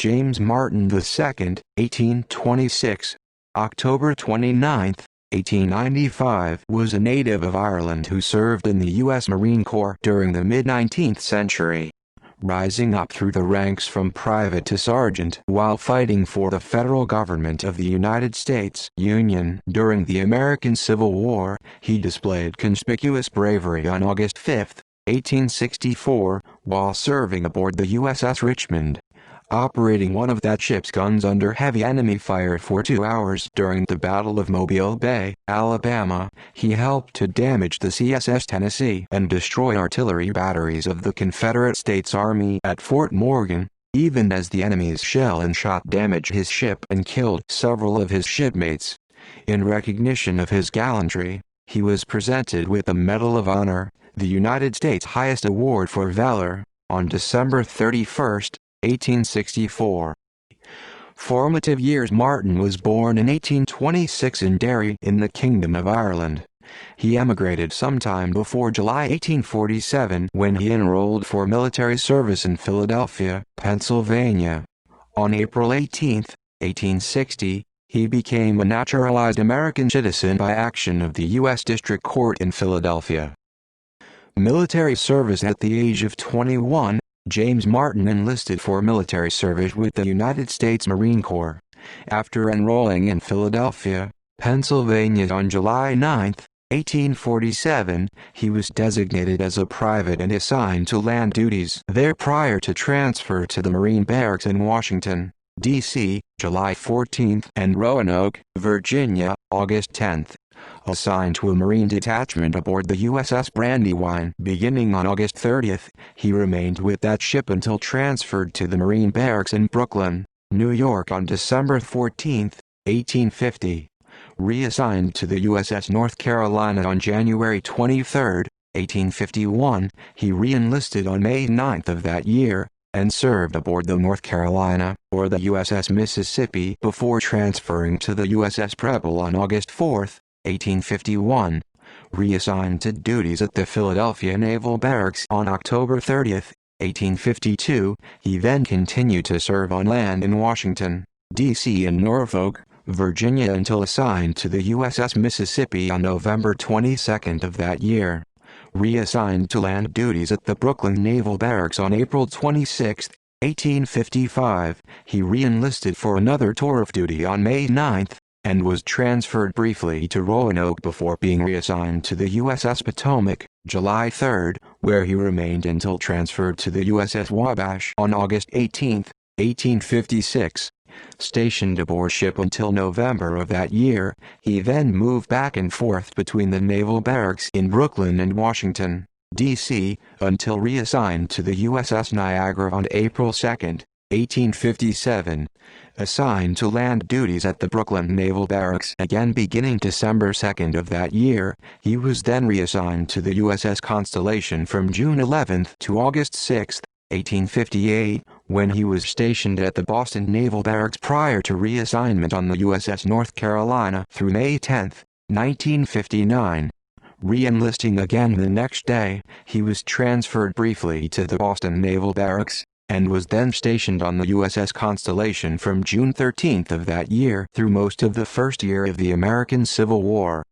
James Martin II, 1826, October 29, 1895, was a native of Ireland who served in the U.S. Marine Corps during the mid-19th century, rising up through the ranks from private to sergeant while fighting for the federal government of the United States Union. During the American Civil War, he displayed conspicuous bravery on August 5, 1864, while serving aboard the USS Richmond, operating one of that ship's guns under heavy enemy fire for 2 hours. During the Battle of Mobile Bay, Alabama, he helped to damage the CSS Tennessee and destroy artillery batteries of the Confederate States Army at Fort Morgan, even as the enemy's shell and shot damaged his ship and killed several of his shipmates. In recognition of his gallantry, he was presented with the Medal of Honor, the United States' highest award for valor, on December 31, 1864. Formative years. Martin was born in 1826 in Derry in the Kingdom of Ireland. He emigrated sometime before July 1847 when he enrolled for military service in Philadelphia, Pennsylvania. On April 18, 1860, he became a naturalized American citizen by action of the U.S. District Court in Philadelphia. Military service. At the age of 21, James Martin enlisted for military service with the United States Marine Corps. After enrolling in Philadelphia, Pennsylvania on July 9, 1847, he was designated as a private and assigned to land duties there prior to transfer to the Marine Barracks in Washington, D.C., July 14, and Roanoke, Virginia, August 10. Assigned to a Marine detachment aboard the USS Brandywine beginning on August 30, he remained with that ship until transferred to the Marine Barracks in Brooklyn, New York on December 14, 1850. Reassigned to the USS North Carolina on January 23, 1851, he re-enlisted on May 9 of that year, and served aboard the North Carolina, or the USS Mississippi, before transferring to the USS Preble on August 4, 1851, reassigned to duties at the Philadelphia Naval Barracks on October 30, 1852, he then continued to serve on land in Washington, D.C. and Norfolk, Virginia until assigned to the USS Mississippi on November 22 of that year. Reassigned to land duties at the Brooklyn Naval Barracks on April 26, 1855, he re-enlisted for another tour of duty on May 9, and was transferred briefly to Roanoke before being reassigned to the USS Potomac, July 3, where he remained until transferred to the USS Wabash on August 18, 1856. Stationed aboard ship until November of that year, he then moved back and forth between the naval barracks in Brooklyn and Washington, D.C., until reassigned to the USS Niagara on April 2, 1857. Assigned to land duties at the Brooklyn Naval Barracks again beginning December 2 of that year, he was then reassigned to the USS Constellation from June 11 to August 6, 1858, when he was stationed at the Boston Naval Barracks prior to reassignment on the USS North Carolina through May 10, 1959. Re-enlisting again the next day, he was transferred briefly to the Boston Naval Barracks, and was then stationed on the USS Constellation from June 13 of that year through most of the first year of the American Civil War.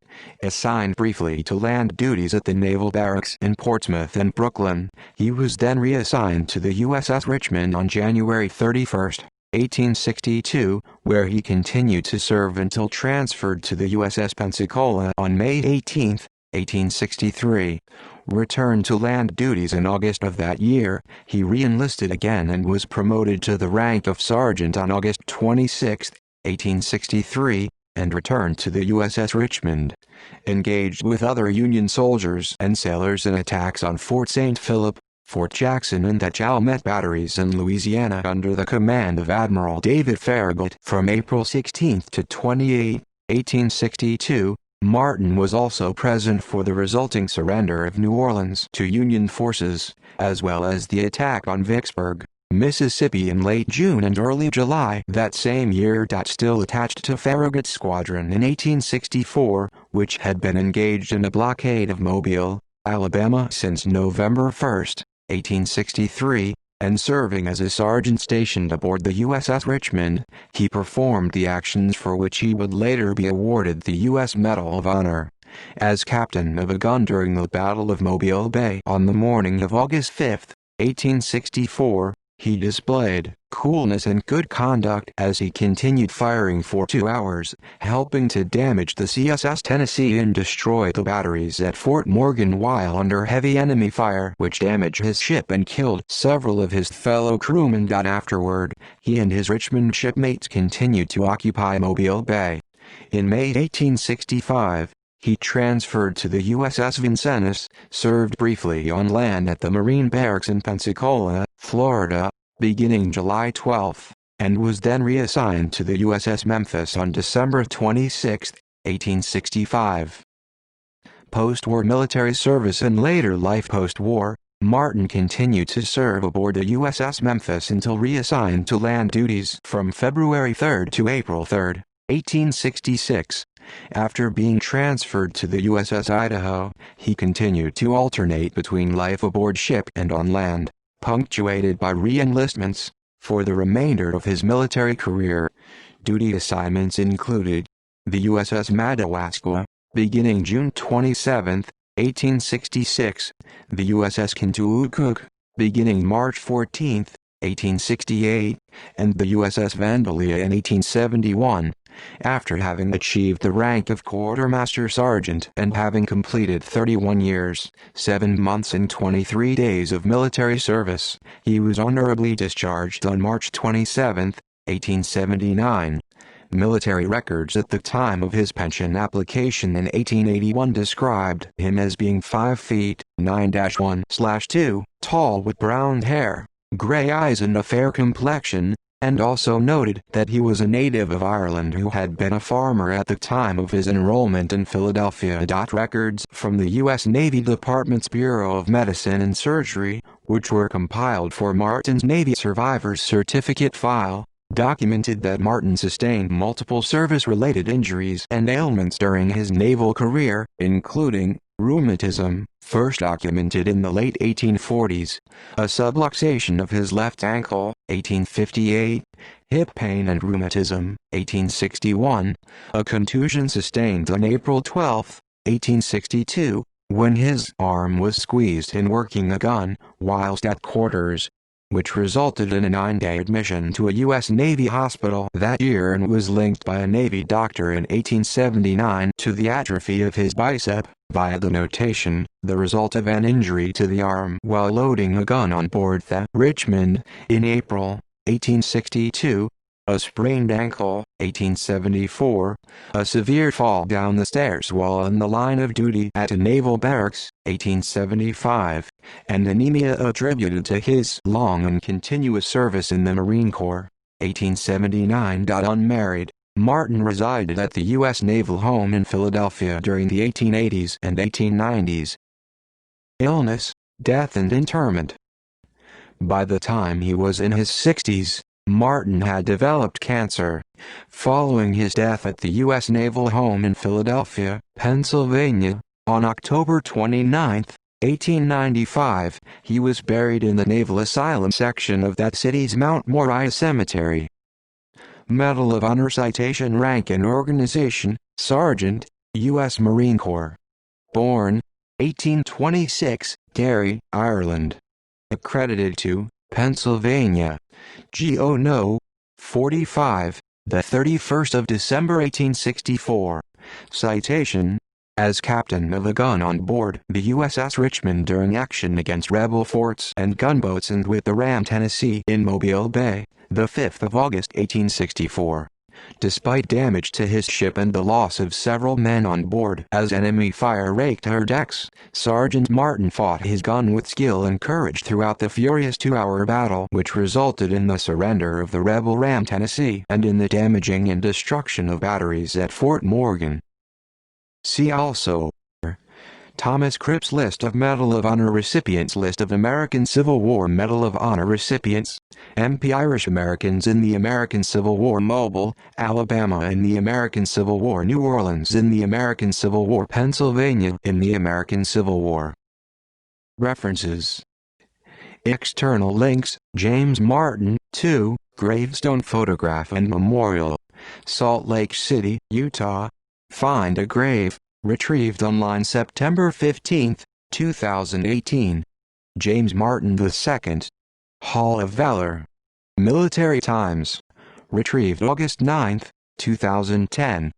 Assigned briefly to land duties at the Naval Barracks in Portsmouth and Brooklyn, he was then reassigned to the USS Richmond on January 31, 1862, where he continued to serve until transferred to the USS Pensacola on May 18, 1863. Returned to land duties in August of that year, he re-enlisted again and was promoted to the rank of sergeant on August 26, 1863, and returned to the USS Richmond. Engaged with other Union soldiers and sailors in attacks on Fort St. Philip, Fort Jackson and the Chalmette batteries in Louisiana under the command of Admiral David Farragut from April 16 to 28, 1862, Martin was also present for the resulting surrender of New Orleans to Union forces, as well as the attack on Vicksburg, Mississippi in late June and early July that same year. Still attached to Farragut's squadron in 1864, which had been engaged in a blockade of Mobile, Alabama since November 1, 1863, and serving as a sergeant stationed aboard the USS Richmond, he performed the actions for which he would later be awarded the U.S. Medal of Honor. As captain of a gun during the Battle of Mobile Bay on the morning of August 5, 1864, he displayed coolness and good conduct as he continued firing for 2 hours, helping to damage the CSS Tennessee and destroy the batteries at Fort Morgan while under heavy enemy fire, which damaged his ship and killed several of his fellow crewmen. Afterward, he and his Richmond shipmates continued to occupy Mobile Bay. In May 1865, he transferred to the USS Vincennes, served briefly on land at the Marine Barracks in Pensacola, Florida, beginning July 12, and was then reassigned to the USS Memphis on December 26, 1865. Post-war military service and later life post-war, Martin continued to serve aboard the USS Memphis until reassigned to land duties from February 3 to April 3, 1866. After being transferred to the USS Idaho, he continued to alternate between life aboard ship and on land, punctuated by re-enlistments, for the remainder of his military career. Duty assignments included the USS Madawaska, beginning June 27, 1866, the USS Kintuukuk, beginning March 14, 1868, and the USS Vandalia in 1871. After having achieved the rank of quartermaster sergeant and having completed 31 years, 7 months and 23 days of military service, he was honorably discharged on March 27, 1879. Military records at the time of his pension application in 1881 described him as being 5 feet 9-1/2 tall with brown hair, gray eyes and a fair complexion, and also noted that he was a native of Ireland who had been a farmer at the time of his enrollment in Philadelphia. Records from the U.S. Navy Department's Bureau of Medicine and Surgery, which were compiled for Martin's Navy Survivors Certificate file, documented that Martin sustained multiple service-related injuries and ailments during his naval career, including rheumatism, first documented in the late 1840s, a subluxation of his left ankle, 1858, hip pain and rheumatism, 1861, a contusion sustained on April 12, 1862, when his arm was squeezed in working a gun whilst at quarters, which resulted in a 9-day admission to a U.S. Navy hospital that year and was linked by a Navy doctor in 1879 to the atrophy of his bicep, via the notation, the result of an injury to the arm while loading a gun on board the Richmond. In April 1862, a sprained ankle, 1874, a severe fall down the stairs while on the line of duty at a naval barracks, 1875, and anemia attributed to his long and continuous service in the Marine Corps, 1879. Unmarried, Martin resided at the U.S. Naval Home in Philadelphia during the 1880s and 1890s. Illness, death and interment. By the time he was in his 60s, Martin had developed cancer. Following his death at the U.S. Naval Home in Philadelphia, Pennsylvania, on October 29, 1895, he was buried in the Naval Asylum section of that city's Mount Moriah Cemetery. Medal of Honor Citation Rank and Organization, Sergeant, U.S. Marine Corps. Born, 1826, Derry, Ireland. Accredited to, Pennsylvania. G.O. No. 45, the 31st of December 1864. Citation: as captain of a gun on board the USS Richmond during action against rebel forts and gunboats and with the ram Tennessee in Mobile Bay, the 5th of August 1864. Despite damage to his ship and the loss of several men on board as enemy fire raked her decks, Sergeant Martin fought his gun with skill and courage throughout the furious 2-hour battle which resulted in the surrender of the rebel ram Tennessee and in the damaging and destruction of batteries at Fort Morgan. See also: Thomas Cripps List of Medal of Honor recipients, List of American Civil War Medal of Honor recipients, MP Irish Americans in the American Civil War, Mobile, Alabama in the American Civil War, New Orleans in the American Civil War, Pennsylvania in the American Civil War. References. External links. James Martin, 2, gravestone photograph and memorial. Salt Lake City, Utah. Find a grave, retrieved online September 15, 2018. James Martin II. Hall of Valor. Military Times. Retrieved August 9, 2010.